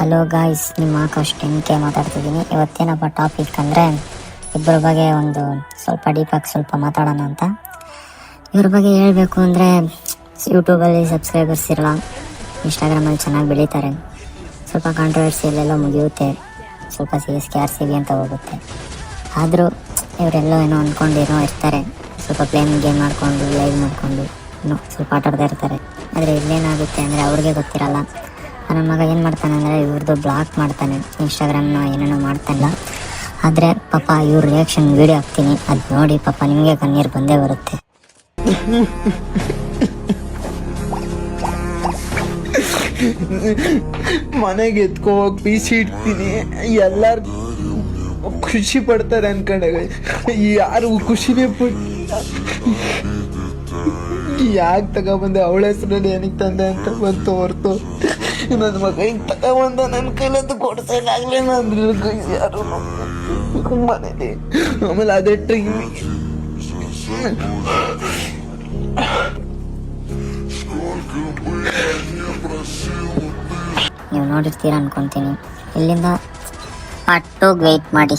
Hello guys, ನಿಮ್ಮ Akash 10K ಮಾತಾಡ್ತಿದ್ದೀನಿ. ಇವತ್ತೇನಪ್ಪ topic ಅಂದರೆ ಇಬ್ಬರ ಬಗ್ಗೆ ಒಂದು ಸ್ವಲ್ಪ ಡೀಪಾಗಿ ಸ್ವಲ್ಪ ಮಾತಾಡೋಣ ಅಂತ. ಇವ್ರ ಬಗ್ಗೆ ಹೇಳಬೇಕು ಅಂದರೆ ಯೂಟ್ಯೂಬಲ್ಲಿ ಸಬ್ಸ್ಕ್ರೈಬರ್ಸ್ ಇರಲ್ಲ, ಇನ್ಸ್ಟಾಗ್ರಾಮಲ್ಲಿ ಚೆನ್ನಾಗಿ ಬೆಳೀತಾರೆ, ಸ್ವಲ್ಪ ಕಾಂಟ್ರವರ್ಸಿಯಲ್ಲೆಲ್ಲ ಮುಗಿಯುತ್ತೆ, ಸ್ವಲ್ಪ CSK RCB ಅಂತ ಹೋಗುತ್ತೆ. ಆದರೂ ಇವರೆಲ್ಲೋ ಏನೋ ಅಂದ್ಕೊಂಡಿರೋ ಇರ್ತಾರೆ, ಸ್ವಲ್ಪ ಪ್ಲೇನ್ ಗೇಮ್ ಮಾಡಿಕೊಂಡು ಲೈವ್ ಮಾಡಿಕೊಂಡು ಸ್ವಲ್ಪ ಆಟಾಡ್ತಾ ಇರ್ತಾರೆ. ಆದರೆ ಇಲ್ಲೇನಾಗುತ್ತೆ ಅಂದರೆ ಅವ್ರಿಗೆ ಗೊತ್ತಿರಲ್ಲ. ನನ್ನ ಮಗ ಏನು ಮಾಡ್ತಾನೆ ಅಂದರೆ ಇವ್ರದ್ದು ಬ್ಲಾಕ್ ಮಾಡ್ತಾನೆ, ಇನ್ಸ್ಟಾಗ್ರಾಮ್ನ ಏನೇನೋ ಮಾಡ್ತಾಯಿಲ್ಲ. ಆದರೆ ಪಾಪ ಇವ್ರ ರಿಯಾಕ್ಷನ್ ವೀಡಿಯೋ ಹಾಕ್ತೀನಿ, ಅದು ನೋಡಿ ಪಾಪ ನಿಮಗೆ ಕಣ್ಣೀರು ಬಂದೇ ಬರುತ್ತೆ. ಮನೆಗೆ ಎತ್ಕೋಗಿ ಪೀಸಿ ಇಡ್ತೀನಿ, ಎಲ್ಲಾರು ಖುಷಿ ಪಡ್ತಾರೆ ಅನ್ಕೊಂಡಾಗ ಯಾರು ಖುಷಿನೇ ಯಾಕೆ ತಗೊಬಂದೆ, ಅವಳ ಹೆಸರಲ್ಲಿ ಏನಕ್ಕೆ ತಂದೆ ಅಂತ ಬಂತು ಹೊರ್ತು ನನ್ನ ಮಗ ಹಿಂಗೆ ತಗೊಬಂದ ನನ್ನ ಕೈಲಂತೂ ಕೊಡ್ಸೋಕ್ಕಾಗಲಿಲ್ಲ ಅಂದ್ರೆ ಯಾರು ಮನೇಲಿ. ಆಮೇಲೆ ಅದೇ ಟೈಮ್ ನೀವು ನೋಡಿರ್ತೀರ ಅನ್ಕೊತೀನಿ. ಇಲ್ಲಿಂದ ಪಾರ್ಟ್ 2 ವೆಯ್ಟ್ ಮಾಡಿ.